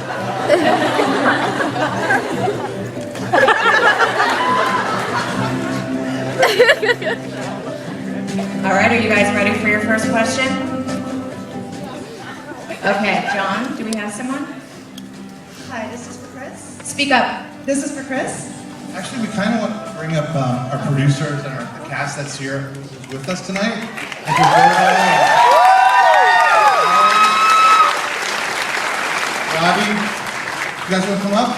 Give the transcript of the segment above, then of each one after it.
All right, are you guys ready for your first question? Okay, John, do we have someone? Hi, this is for Chris. Speak up. This is for Chris. Actually, we kind of want to bring up our producers and the cast that's here with us tonight. Thank you very much. Robbie, you guys want to come up?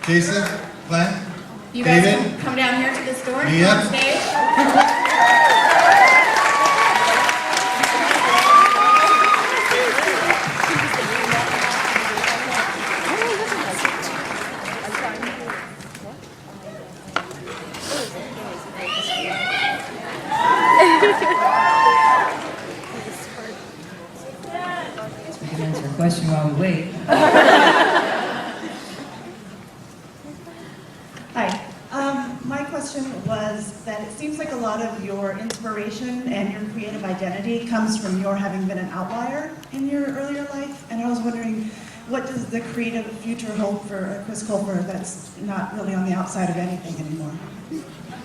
Jason, Glenn, You guys David, can come down here to this door and Mia. come on stage. We can answer a question while we wait. Hi. My question was that it seems like a lot of your inspiration and your creative identity comes from your having been an outlier in your earlier life. And I was wondering, what does the creative future hold for Chris Colfer that's not really on the outside of anything anymore?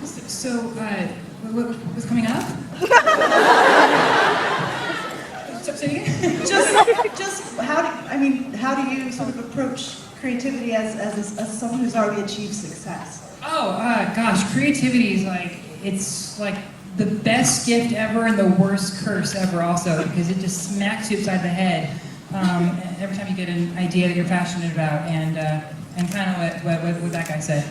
So, what's coming up? Say it again? Just how do you sort of approach creativity as someone who's already achieved success? Oh, gosh, creativity is it's like the best gift ever and the worst curse ever also, because it just smacks you upside the head every time you get an idea that you're passionate about, and kind of what that guy said.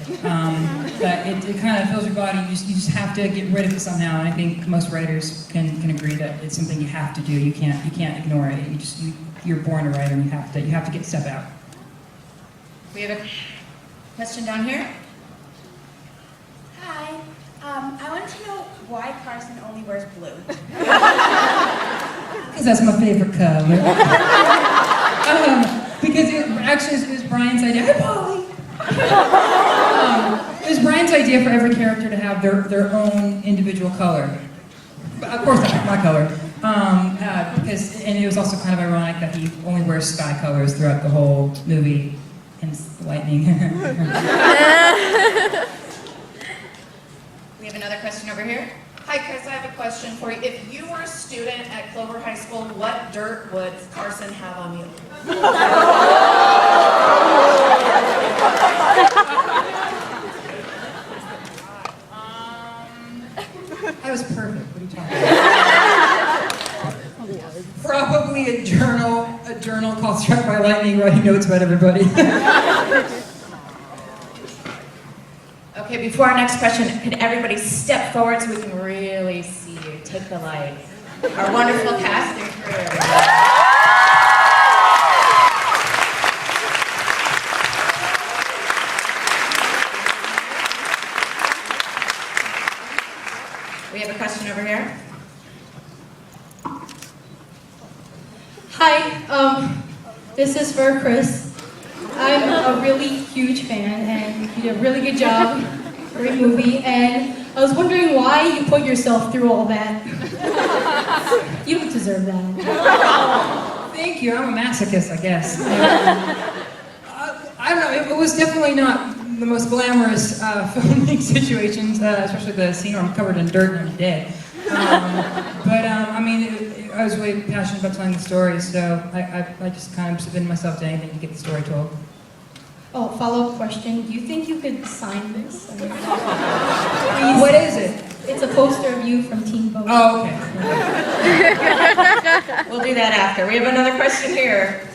But it kind of fills your body. You just have to get rid of it somehow, and I think most writers can agree that it's something you have to do. You can't ignore it. You're born a writer, and you have to get stuff out. We have a question down here. Hi. I wanted to know why Carson only wears blue. Because that's my favorite color. Because it was Brian's idea. Hi, Polly! It was Brian's idea for every character to have their own individual color. Of course, that's my color. And it was also kind of ironic that he only wears sky colors throughout the whole movie, hence the lightning. We have another question over here. Hi, Chris, I have a question for you. If you were a student at Clover High School, what dirt would Carson have on you? I was perfect. What are you talking about? Probably a journal called Struck by Lightning, writing notes about everybody. Okay, before our next question, could everybody step forward so we can really see you? Take the light. Our wonderful casting crew, everybody. We have a question over here. Hi, this is for Chris. I'm a really huge fan, and you did a really good job. Great movie, and I was wondering why you put yourself through all that. You don't deserve that. Thank you. I'm a masochist, I guess. I don't know. It was definitely not the most glamorous filming situations, especially the scene where I'm covered in dirt and I'm dead. I was really passionate about telling the story, so I just kind of submitted myself to anything to get the story told. Oh, follow-up question. Do you think you could sign this? What is it? It's a poster of you from Teen Vogue. Oh, okay. We'll do that after. We have another question here.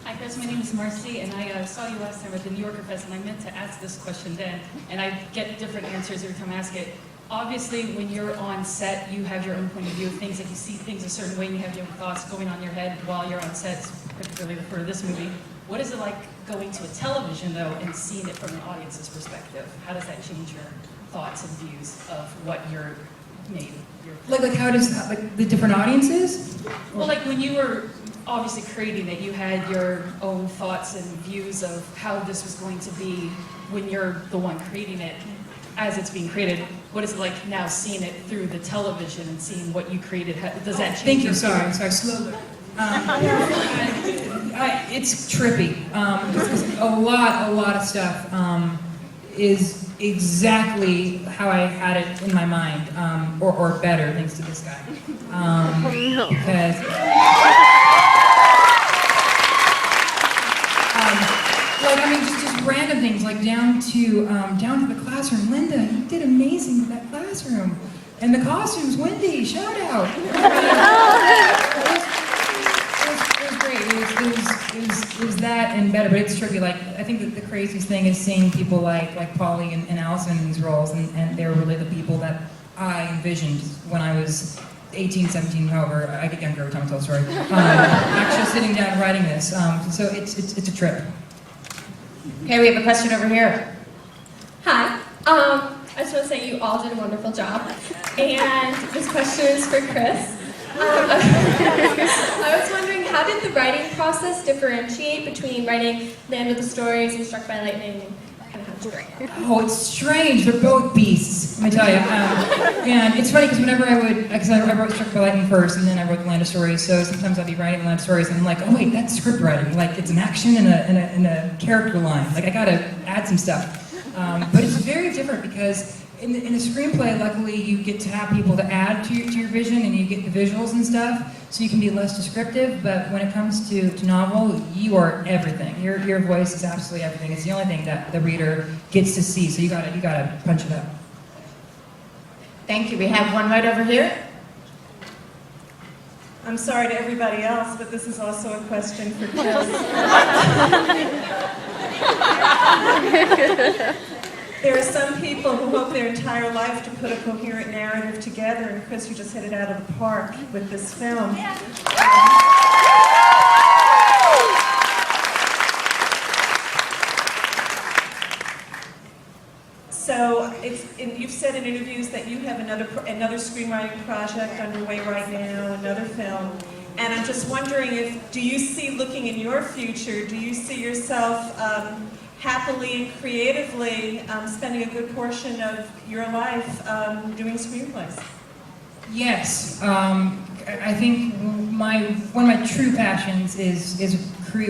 Hi Chris, my name is Marcy, and I saw you last time at the New Yorker Fest, and I meant to ask this question then, and I get different answers every time I ask it. Obviously, when you're on set, you have your own point of view of things, like you see things a certain way, and you have your own thoughts going on in your head while you're on set, particularly for this movie. What is it like going to a television, though, and seeing it from an audience's perspective? How does that change your thoughts and views of what you're made? Like how does that, like the different audiences? Well, like when you were obviously creating it, you had your own thoughts and views of how this was going to be when you're the one creating it. As it's being created, what is it like now seeing it through the television and seeing what you created? Does that change? Thank you. Sorry. Slow. It's trippy. Because a lot of stuff is exactly how I had it in my mind, or better, thanks to this guy. Because like, I mean, just random things, like down to the classroom. Linda, you did amazing with that classroom. And the costumes, Wendy, shout out. It was great. It was that and better, but it's tricky. Like, I think that the craziest thing is seeing people like Polly and Allison in these roles, and they were really the people that I envisioned when I was 18, 17, however, I get younger every time I tell a story. Actually sitting down and writing this. So it's a trip. Okay, we have a question over here. Hi. I just want to say you all did a wonderful job. And this question is for Chris. I was wondering, how did the writing process differentiate between writing Land of the Stories and Struck by Lightning? Oh, it's strange. They're both beasts, let me tell you. And it's funny because whenever I wrote Struck by Lightning first, and then I wrote The Land of Stories, so sometimes I'd be writing The Land of Stories, and I'm like, oh wait, that's script writing. Like, it's an action and a character line. Like, I gotta add some stuff. But it's very different because in the screenplay, luckily, you get to have people to add to your vision, and you get the visuals and stuff, so you can be less descriptive. But when it comes to novel, you are everything. Your voice is absolutely everything. It's the only thing that the reader gets to see. So you gotta punch it up. Thank you. We have one right over here. I'm sorry to everybody else, but this is also a question for Chris. There are some people who hope their entire life to put a coherent narrative together, and Chris, you just hit it out of the park with this film. So you've said in interviews that you have another screenwriting project underway right now, another film. And I'm just wondering, do you see, looking in your future, do you see yourself happily and creatively spending a good portion of your life doing screenplays? Yes. I think one of my true passions is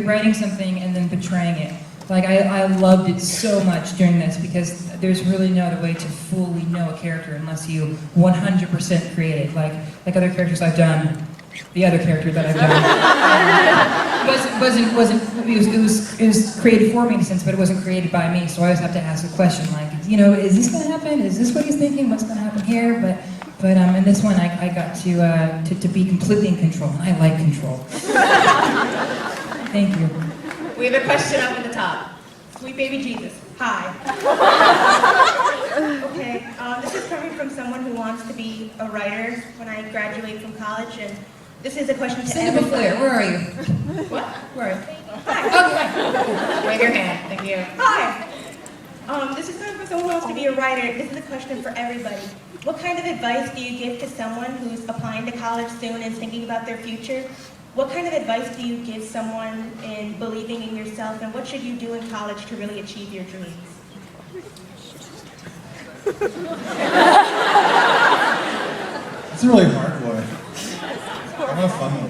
writing something and then portraying it. Like, I loved it so much during this because there's really no other way to fully know a character unless you 100% create it. Like other characters I've done, the other character that I've done it was created for me in a sense, but it wasn't created by me. So I always have to ask a question like, is this going to happen? Is this what he's thinking? What's going to happen here? But in this one, I got to be completely in control. I like control. Thank you. We have a question up at the top. Sweet baby Jesus. Hi. Okay, this is coming from someone who wants to be a writer when I graduate from college, and this is a question to Cindy everybody. Beflair, where are you? What? Where are you? Hi. Wave your hand. Thank you. Hi. This is coming from someone who wants to be a writer. This is a question for everybody. What kind of advice do you give to someone who's applying to college soon and thinking about their future? What kind of advice do you give someone in believing in yourself, and what should you do in college to really achieve your dreams? It's a really hard one. I'm a fun one.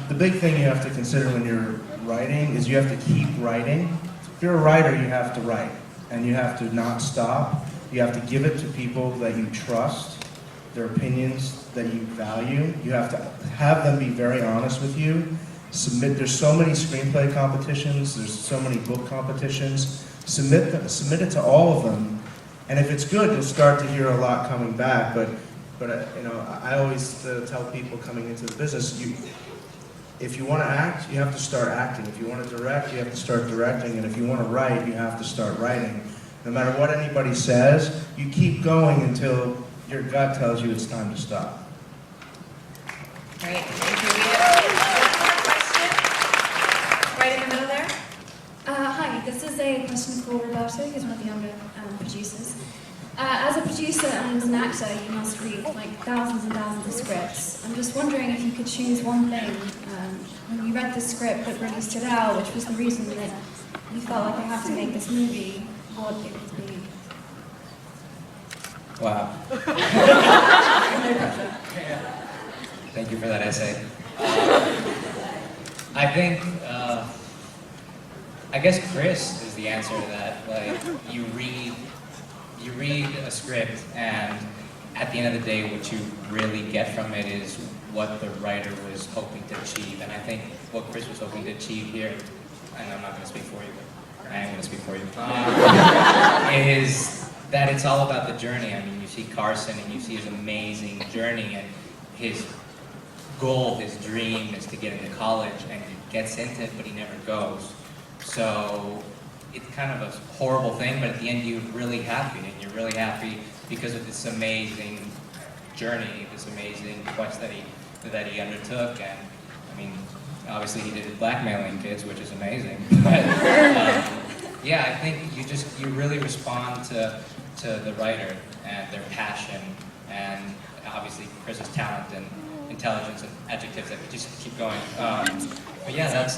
The big thing you have to consider when you're writing is you have to keep writing. If you're a writer, you have to write, and you have to not stop. You have to give it to people that you trust, their opinions that you value. You have to have them be very honest with you. There's so many screenplay competitions, there's so many book competitions. Submit it to all of them, and if it's good, you'll start to hear a lot coming back. But I always tell people coming into the business, if you want to act, you have to start acting. If you want to direct, you have to start directing. And if you want to write, you have to start writing. No matter what anybody says, you keep going until your gut tells you it's time to stop. Great. Thank you. We have one question right in the middle there. Hi, this is a question for Roberto, who's one of the younger producers. As a producer and as an actor, you must read like thousands and thousands of scripts. I'm just wondering if you could choose one thing when you read the script that really stood out, which was the reason that you felt like I have to make this movie, what it would be. Wow. Thank you for that essay. I think, I guess Chris is the answer to that. Like, you read a script, and at the end of the day, what you really get from it is what the writer was hoping to achieve. And I think what Chris was hoping to achieve here, and I'm not going to speak for you, but I am going to speak for you, is that it's all about the journey. I mean, you see Carson and you see his amazing journey, and his goal, his dream is to get into college, and he gets into it, but he never goes. So it's kind of a horrible thing, but at the end you're really happy, and you're really happy because of this amazing journey, this amazing quest that he undertook. And I mean, obviously he did it blackmailing kids, which is amazing. But yeah, I think you really respond to the writer and their passion, and obviously Chris's talent and intelligence and adjectives that just keep going. But yeah, that's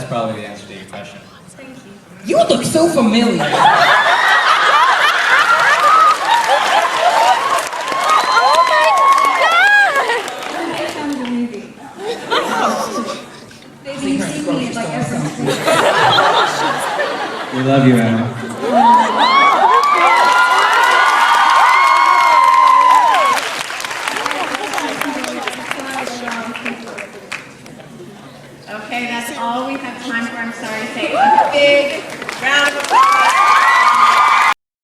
probably the answer to your question. Thank you. You look so familiar. Maybe you've seen me like every. We love you, Emma. Okay, that's all we have time for. I'm sorry to say. A big